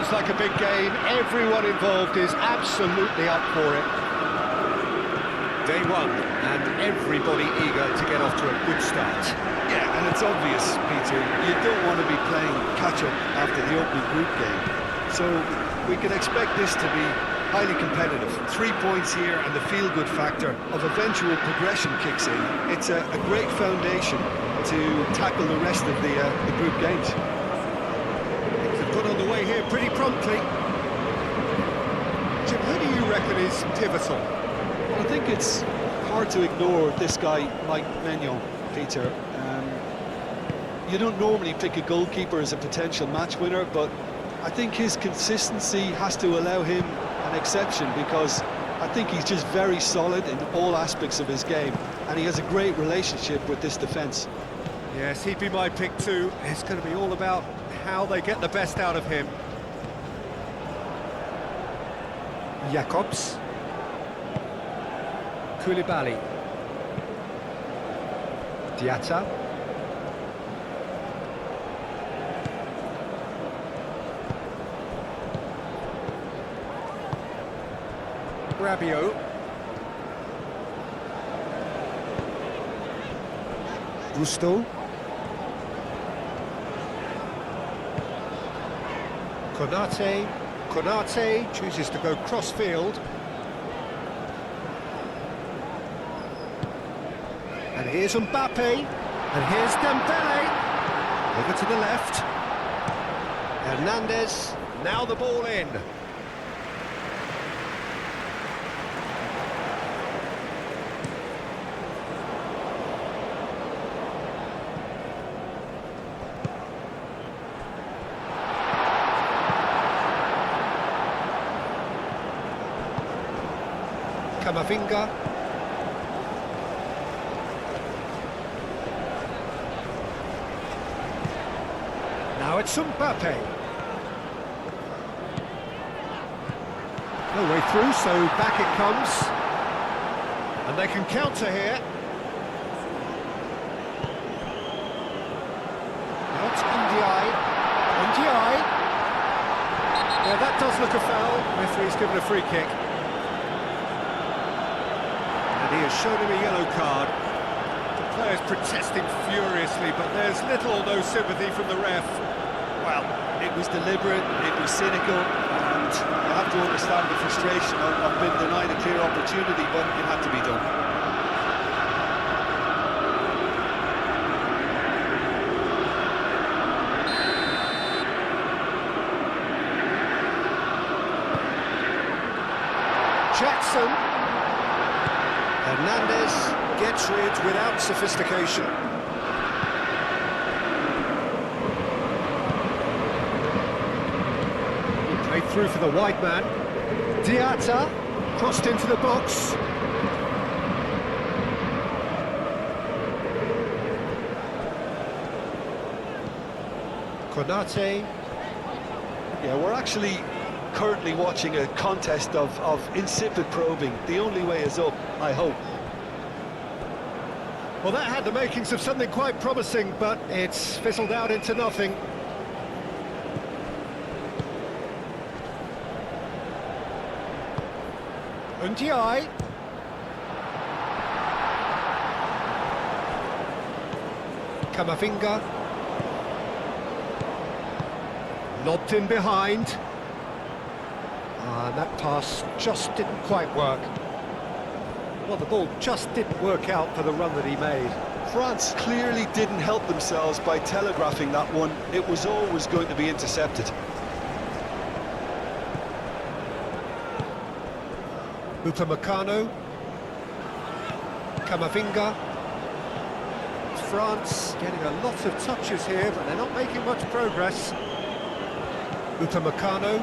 Sounds like a big game. Everyone involved is absolutely up for it. Day one, and everybody eager to get off to a good start. Yeah, and it's obvious, Peter, you don't want to be playing catch-up after the opening group game. So we can expect this to be highly competitive. 3 points here and the feel-good factor of eventual progression kicks in. It's a great foundation to tackle the rest of the group games. Things have got on the way here pretty promptly. Jim, who do you reckon is pivotal? Well, I think it's hard to ignore this guy, Mike Maignan, Peter. You don't normally pick a goalkeeper as a potential match winner, but I think his consistency has to allow him an exception, because I think he's just very solid in all aspects of his game, and he has a great relationship with this defence. Yes, he'd be my pick too. It's going to be all about how they get the best out of him. Jacobs. Koulibaly. Diatta. Rabiot. Gusto. Konate chooses to go cross-field. And here's Mbappe. And here's Dembele. Over to the left. Hernandez. Now the ball in. Camavinga. Now it's Mbappe. No way through, so back it comes. And they can counter here. Now it's Ndiaye. Ndiaye. Yeah, that does look a foul. Referee's given a free kick. He has shown him a yellow card. The players protesting furiously, but there's little or no sympathy from the ref. Well, it was deliberate, it was cynical, and you have to understand the frustration of being denied a clear opportunity, but it had to be done. Jackson. Hernandez gets rid without sophistication. He played through for the wide man. Diatta crossed into the box. Konate. Yeah, we're actually currently watching a contest of insipid probing. The only way is up, I hope. Well, that had the makings of something quite promising, but it's fizzled out into nothing. Ndiaye. Camavinga. Lobbed in behind. And that pass just didn't quite work. Well, the ball just didn't work out for the run that he made. France clearly didn't help themselves by telegraphing that one. It was always going to be intercepted. Upamecano. Camavinga. France getting a lot of touches here, but they're not making much progress. Upamecano.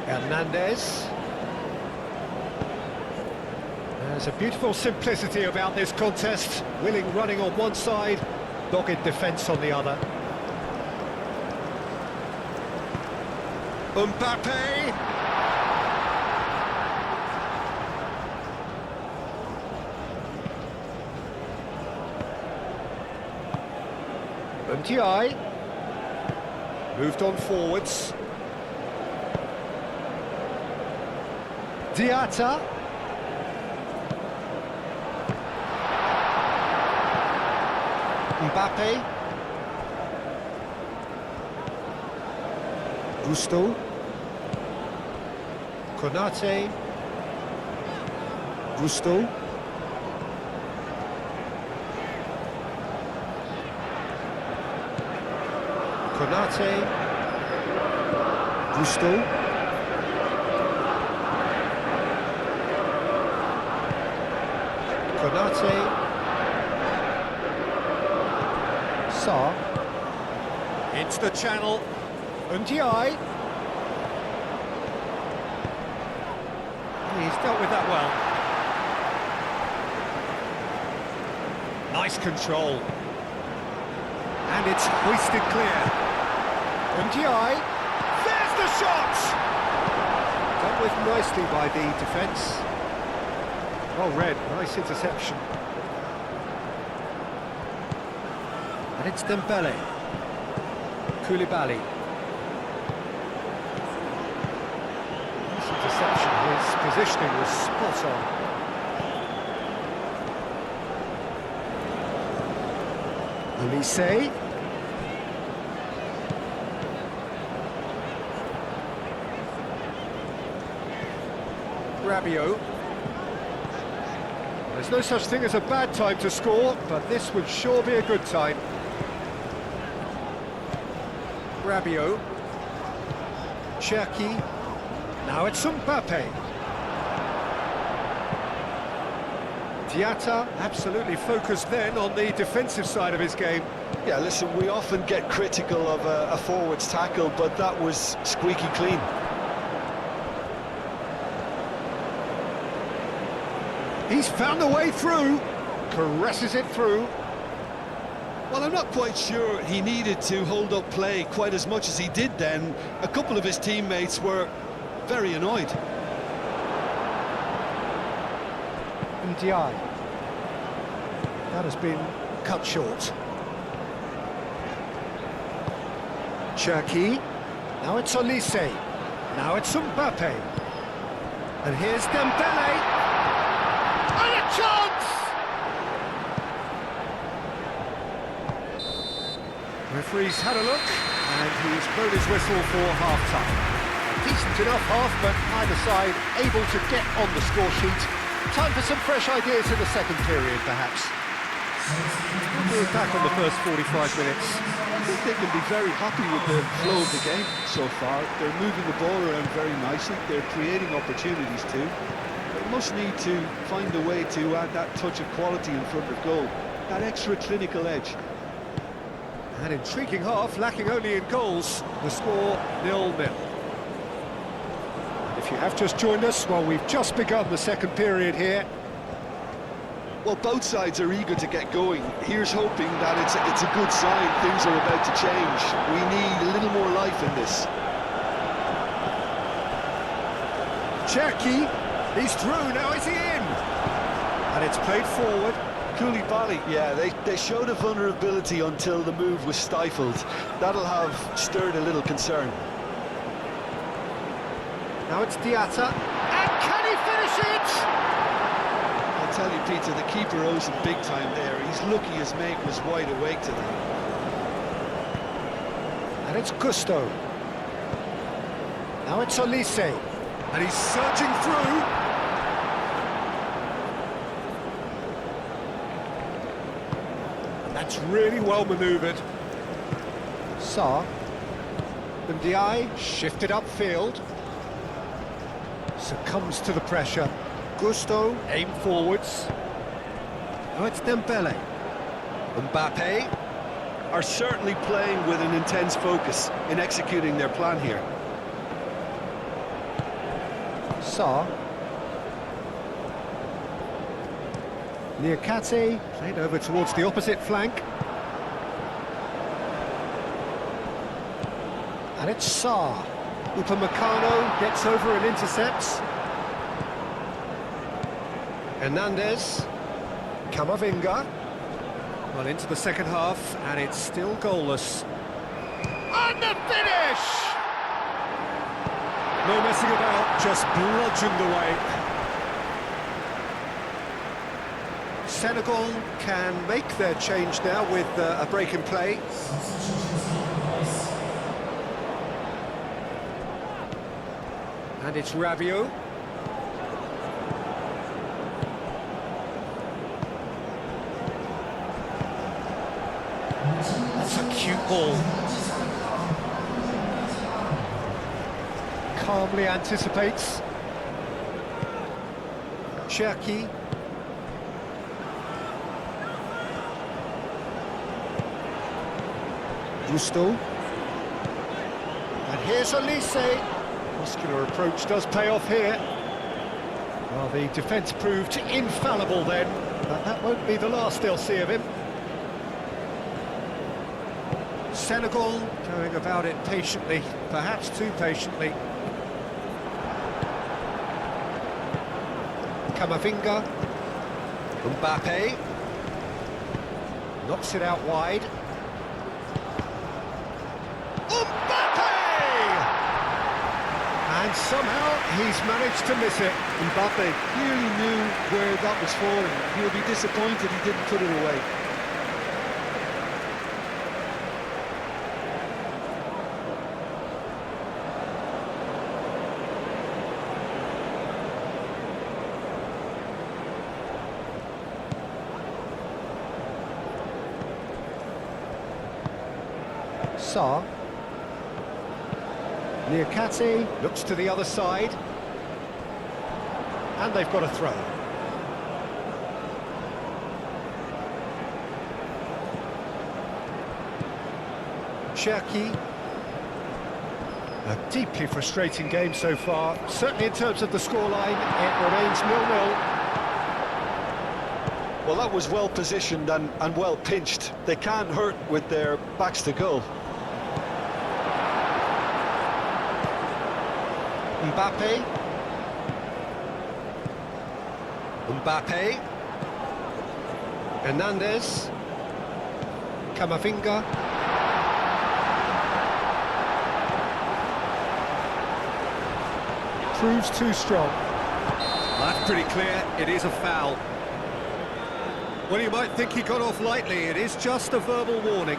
Hernandez. There's a beautiful simplicity about this contest. Willing running on one side, dogged defence on the other. Mbappe! Ndiaye. Moved on forwards. Diatta. Mbappe. Gusto. Konate. Gusto. Konate. Gusto. Konate. Sarr. Into the channel. Ndiaye. He's dealt with that well. Nice control. And it's hoisted clear. Ndiaye. There's the shot! Dealt with nicely by the defence. Well read, nice interception. And it's Dembele. Koulibaly. Nice interception, his positioning was spot on. Olise. Rabiot. There's no such thing as a bad time to score, but this would sure be a good time. Rabiot. Cherki. Now it's Mbappe. Diatta absolutely focused then on the defensive side of his game. Yeah, listen, we often get critical of a forward's tackle, but that was squeaky clean. He's found a way through, caresses it through. Well, I'm not quite sure he needed to hold up play quite as much as he did then. A couple of his teammates were very annoyed. Ndiaye. That has been cut short. Cherki. Now it's Olise. Now it's Mbappe. And here's Dembele. And a chance! Referee's had a look, and he's blown his whistle for half-time. Decent enough half, but neither side able to get on the score sheet. Time for some fresh ideas in the second period, perhaps. We'll be back on the first 45 minutes. I think they can be very happy with the flow of the game so far. They're moving the ball around very nicely. They're creating opportunities too. They must need to find a way to add that touch of quality in front of goal, that extra clinical edge. An intriguing half, lacking only in goals. The score 0-0. If you have just joined us, well, we've just begun the second period here. Well, both sides are eager to get going. Here's hoping that it's a good sign things are about to change. We need a little more life in this. Cherki, he's through, now is he in? And it's played forward. Koulibaly, yeah, they showed a vulnerability until the move was stifled. That'll have stirred a little concern. Now it's Diatta, and can he finish it? I'll tell you, Peter, the keeper owes him big time there. He's lucky his mate was wide awake to that. And it's Gusto. Now it's Olise, and he's surging through. That's really well manoeuvred. Sarr. Ndiaye shifted upfield. Succumbs to the pressure. Gusto aim forwards. Now it's Dembele. Mbappe are certainly playing with an intense focus in executing their plan here. Sarr. Niakate played over towards the opposite flank. And it's Sarr. Upamecano gets over and intercepts. Hernandez. Camavinga. Well, into the second half, and it's still goalless. And the finish! No messing about, just bludgeoned away. Senegal can make their change now with a break in play. And it's Rabiot. That's a cute ball. Calmly anticipates. Cherki. Gusto. And here's Elise. Muscular approach does pay off here. Well, the defence proved infallible then, but that won't be the last they'll see of him. Senegal going about it patiently, perhaps too patiently. Camavinga. Mbappe. Knocks it out wide. And somehow he's managed to miss it. Mbappe clearly knew where that was falling. He'll be disappointed he didn't put it away. Sarr. Niakate looks to the other side. And they've got a throw. Cherki. A deeply frustrating game so far. Certainly in terms of the scoreline, it remains 0-0. Well, that was well positioned and well pinched. They can't hurt with their backs to goal. Mbappe. Mbappe. Hernandez. Camavinga. Proves too strong. That's pretty clear, it is a foul. Well, you might think he got off lightly, it is just a verbal warning.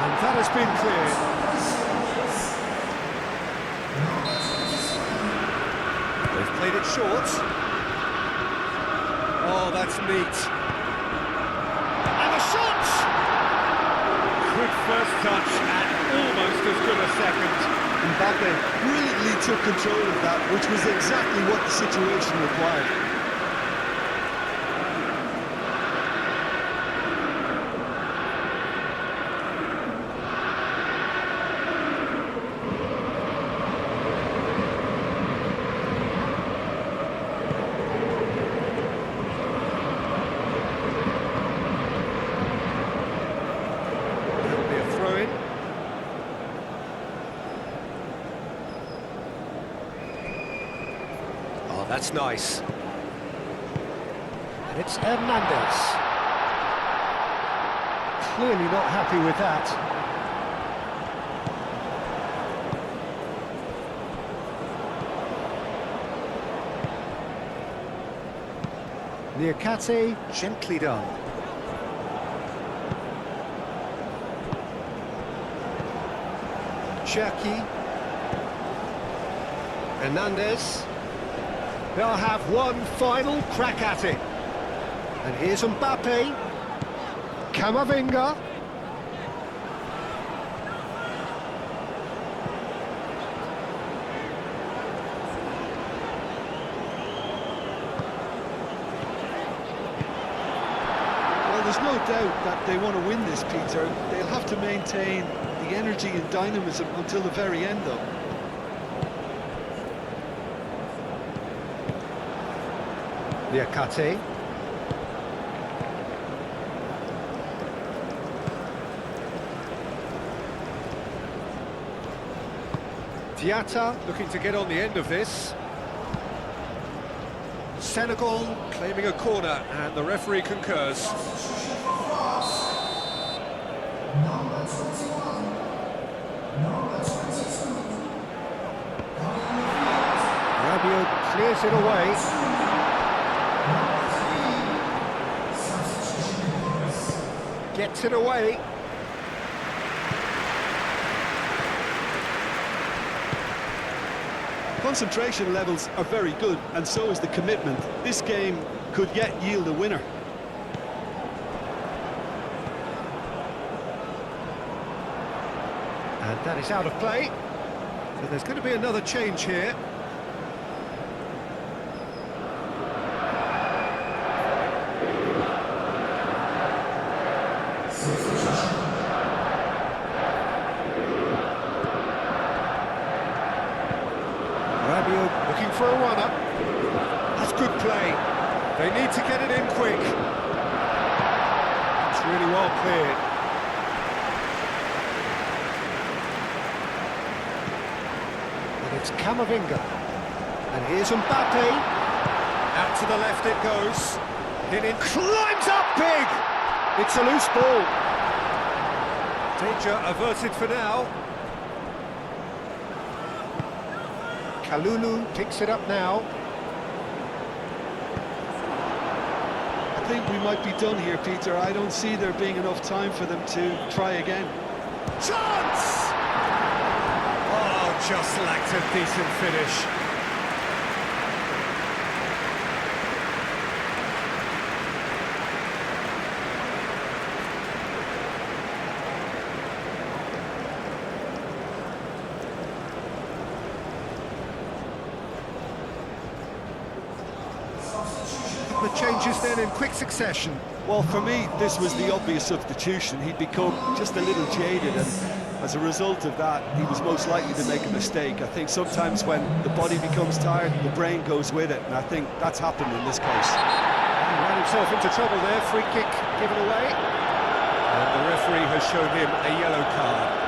And that has been cleared. They've played it short. Oh, that's neat. And the shot! Good first touch and almost as good a second. Mbappe brilliantly took control of that, which was exactly what the situation required. That's nice. And it's Hernandez. Clearly not happy with that. Niakate, gently done. Cherki. Hernandez. They'll have one final crack at it. And here's Mbappe. Camavinga. Well, there's no doubt that they want to win this, Peter. They'll have to maintain the energy and dynamism until the very end, though. Liakate. Diatta looking to get on the end of this. Senegal claiming a corner, and the referee concurs. Rabiot clears it away. Gets it away. Concentration levels are very good, and so is the commitment. This game could yet yield a winner. And that is out of play. So there's going to be another change here. Rabiot looking for a run-up. That's good play. They need to get it in quick. It's really well cleared. And it's Camavinga. And here's Mbappe. Out to the left it goes. Hit climbs up big! It's a loose ball. Danger averted for now. Kalulu picks it up now. I think we might be done here, Peter. I don't see there being enough time for them to try again. Chance! Oh, just lacked a decent finish. The changes then in quick succession. Well, for me, this was the obvious substitution. He'd become just a little jaded, and as a result of that, he was most likely to make a mistake. I think sometimes when the body becomes tired, the brain goes with it, and I think that's happened in this case. He ran himself into trouble there, free kick given away. And the referee has shown him a yellow card.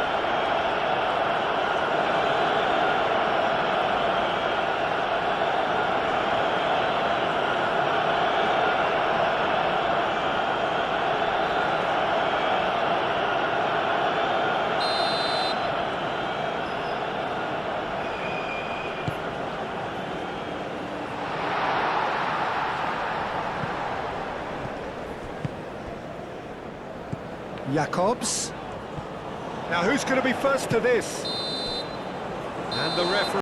Jacobs. Now who's going to be first to this? And the referee